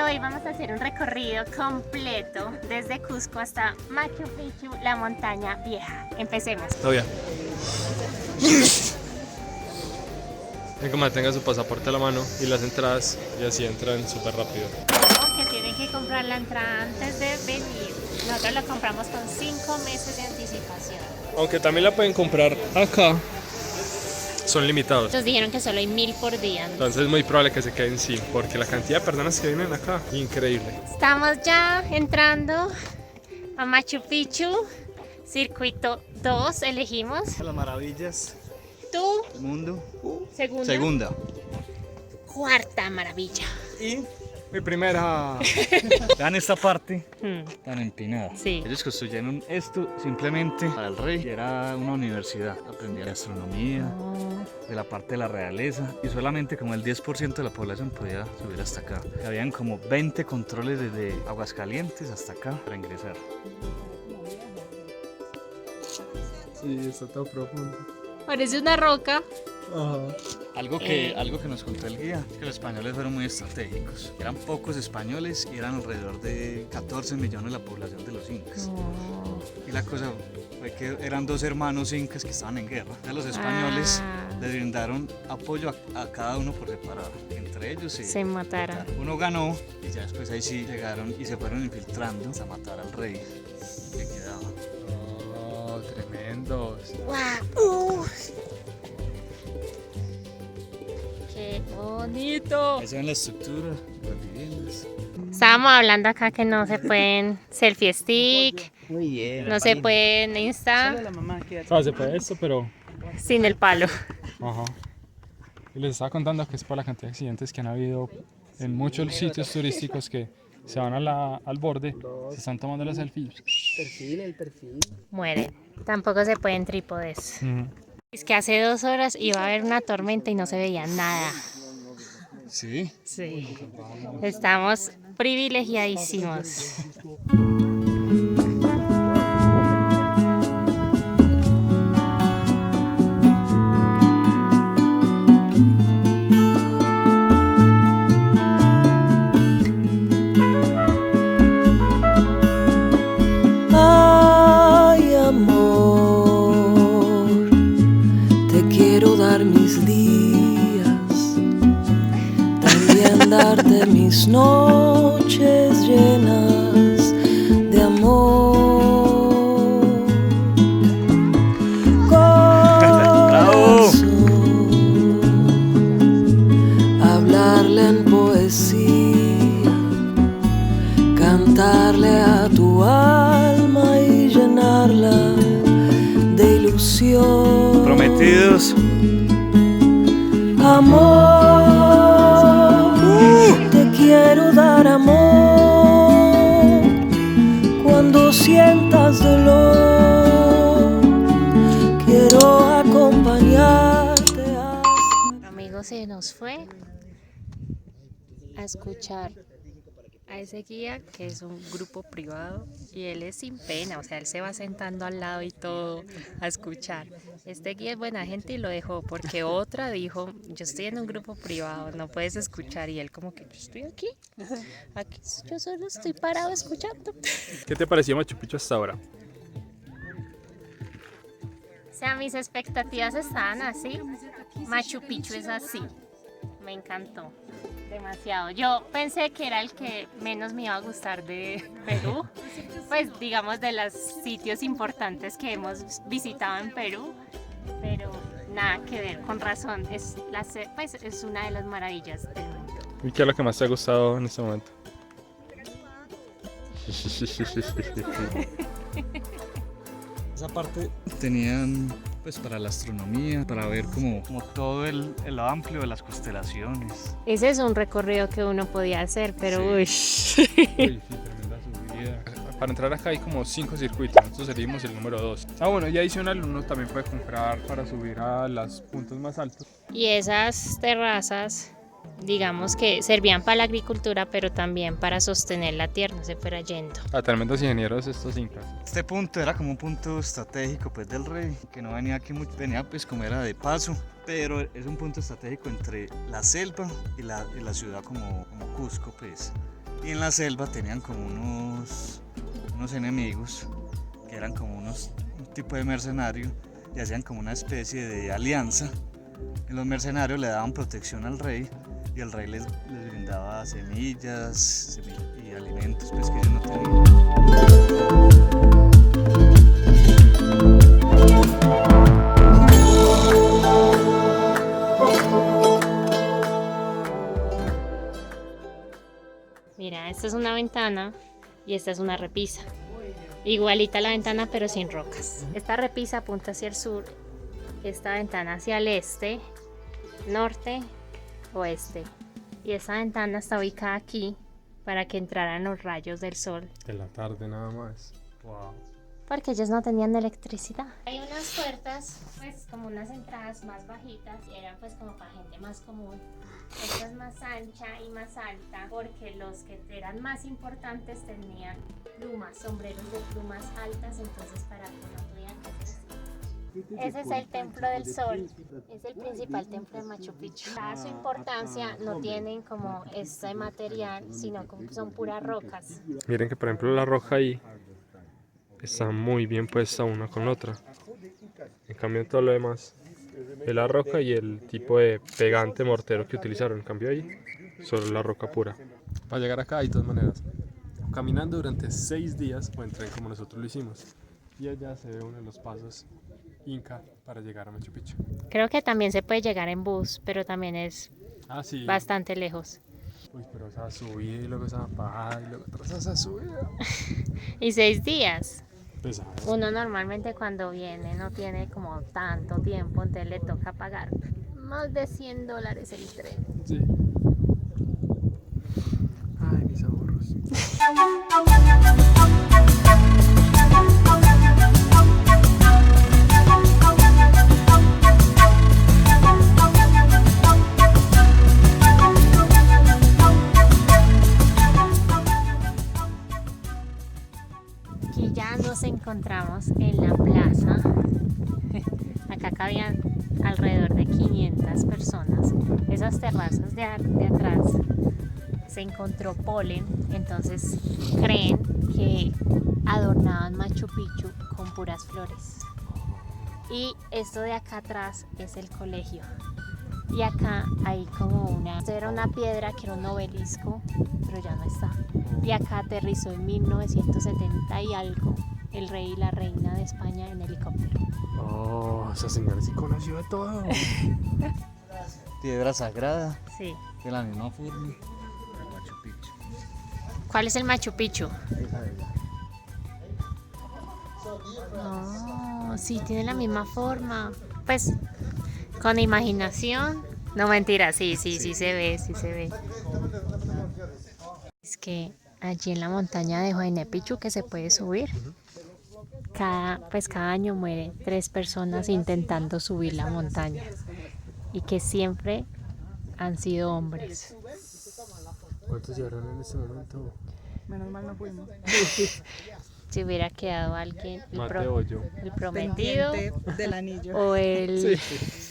hoy vamos a hacer un recorrido completo desde Cusco hasta Machu Picchu, la montaña vieja. Empecemos. Todo bien. Ven que mantenga su pasaporte a la mano y las entradas y así entran súper rápido. Que tienen que comprar la entrada antes de venir. Nosotros lo compramos con 5 meses de anticipación. Aunque también la pueden comprar acá. Son limitados. Nos dijeron que solo hay 1000 por día. Entonces es muy probable que se queden sin, porque la cantidad de personas que vienen acá, increíble. Estamos ya entrando a Machu Picchu, circuito 2 elegimos. Las maravillas Tú, del mundo. segunda. Cuarta maravilla. Y Mi primera. vean esta parte tan empinada. Sí. Ellos construyeron esto simplemente para el rey, que era una universidad. Aprendían astronomía, de la parte de la realeza, y solamente como el 10% de la población podía subir hasta acá. Habían como 20 controles desde Aguascalientes hasta acá para ingresar. Sí, está todo profundo. Parece una roca. Algo que nos contó el guía es que los españoles fueron muy estratégicos. Eran pocos españoles y eran alrededor de 14 millones la población de los incas. Y la cosa fue que eran dos hermanos incas que estaban en guerra. Entonces los españoles les brindaron apoyo a cada uno por separado. Entre ellos Se mataron. uno ganó y ya después ahí sí llegaron y se fueron infiltrando hasta matar al rey que quedaba. Oh, tremendos. ¡Wow! ¡Qué bonito! Esa es la estructura de las viviendas. Estábamos hablando acá que no se pueden selfie stick, Muy bien. no se pueden Insta Se puede esto, pero. sin el palo. Ajá. Y les estaba contando que es por la cantidad de accidentes que han habido en muchos sitios turísticos que se van al borde, se están tomando las selfies. Mueren. Tampoco se pueden trípodes. Es que hace 2 horas iba a haber una tormenta y no se veía nada. Sí. Sí. Estamos privilegiadísimos. Ay, amor, te quiero dar mis días, también darte mis noches llenas de amor. Corazón, hablarle en poesía, cantarle a tu alma y llenarla de ilusión. Prometidos. Amor, te quiero dar amor cuando sientas dolor. Quiero acompañarte hasta... Amigo se nos fue a escuchar a ese guía que es un grupo privado y él es sin pena, o sea, él se va sentando al lado y todo a escuchar. Este guía es buena gente y lo dejó porque otra dijo, yo estoy en un grupo privado, no puedes escuchar, y él como que yo estoy aquí yo solo estoy parado escuchando. ¿Qué te pareció Machu Picchu hasta ahora? O sea, mis expectativas estaban así, Machu Picchu es así, me encantó. Demasiado. Yo pensé que era el que menos me iba a gustar de Perú, pues digamos de los sitios importantes que hemos visitado en Perú, pero nada que ver, con razón, es una de las maravillas del mundo. ¿Y qué es lo que más te ha gustado en este momento? Esa parte tenían pues para la astronomía, para ver como todo el amplio de las constelaciones. Ese es un recorrido que uno podía hacer, pero Uy, sí, tremenda subida. Para entrar acá hay como 5 circuitos, nosotros elegimos el número 2. Bueno, y adicional uno también puede comprar para subir a los puntos más altos. y esas terrazas, digamos que servían para la agricultura, pero también para sostener la tierra, no se fuera yendo. A tremendos ingenieros estos incas. Este punto era como un punto estratégico pues del rey, que no venía aquí mucho, venía pues como era de paso, pero es un punto estratégico entre la selva y la ciudad como Cusco pues. Y en la selva tenían como unos enemigos que eran como un tipo de mercenario y hacían como una especie de alianza. Y los mercenarios le daban protección al rey y el rey les brindaba semillas y alimentos pues, que ellos no tenían. Mira, esta es una ventana y esta es una repisa. Igualita la ventana pero sin rocas. Esta repisa apunta hacia el sur, esta ventana hacia el este, norte, oeste. Y esta ventana está ubicada aquí para que entraran los rayos del sol. En la tarde nada más. Wow. Porque ellos no tenían electricidad. Hay unas puertas, pues como unas entradas más bajitas y eran pues como para gente más común. Esta es más ancha y más alta porque los que eran más importantes tenían plumas, sombreros de plumas altas, entonces para que no tuvieran que hacer así. Ese es el Templo del Sol, es el principal templo de Machu Picchu. Dada su importancia no tienen como este material, sino como son puras rocas. Miren que por ejemplo la roca ahí está muy bien puesta una con otra. En cambio todo lo demás es la roca y el tipo de pegante mortero que utilizaron. En cambio ahí solo la roca pura. Para llegar acá hay dos maneras. Caminando durante 6 días o en tren como nosotros lo hicimos. Y allá se ve uno de los pasos Inca para llegar a Machu Picchu. Creo que también se puede llegar en bus, pero también es Sí. bastante lejos. Uy, pero esa subida y luego esa bajada y luego tras esa subida. Y 6 días. Pesado. Uno normalmente cuando viene no tiene como tanto tiempo, entonces le toca pagar más de $100 el tren. Sí. Ay, mis ahorros. Aquí ya nos encontramos en la plaza. Acá cabían alrededor de 500 personas. Esas terrazas de atrás se encontró polen, entonces creen que adornaban Machu Picchu con puras flores. Y esto de acá atrás es el colegio. Y acá hay como esto era una piedra que era un obelisco, pero ya no está. Y acá aterrizó en 1970 y algo el rey y la reina de España en helicóptero. Oh, esa señora sí conoció de todo. Piedra sagrada Sí. de la misma forma. Machu Picchu. ¿Cuál es el Machu Picchu? Esa de allá. Oh, sí, tiene la misma forma. Pues con imaginación. No, mentira, sí se ve, sí se ve. Es que allí en la montaña de Huayna Picchu que se puede subir, cada año mueren 3 personas intentando subir la montaña y que siempre han sido hombres. ¿Cuántos llegaron en este momento? Menos mal no fuimos. Si hubiera quedado alguien, Mateo o yo. el prometido Pendiente del anillo. o el... Sí.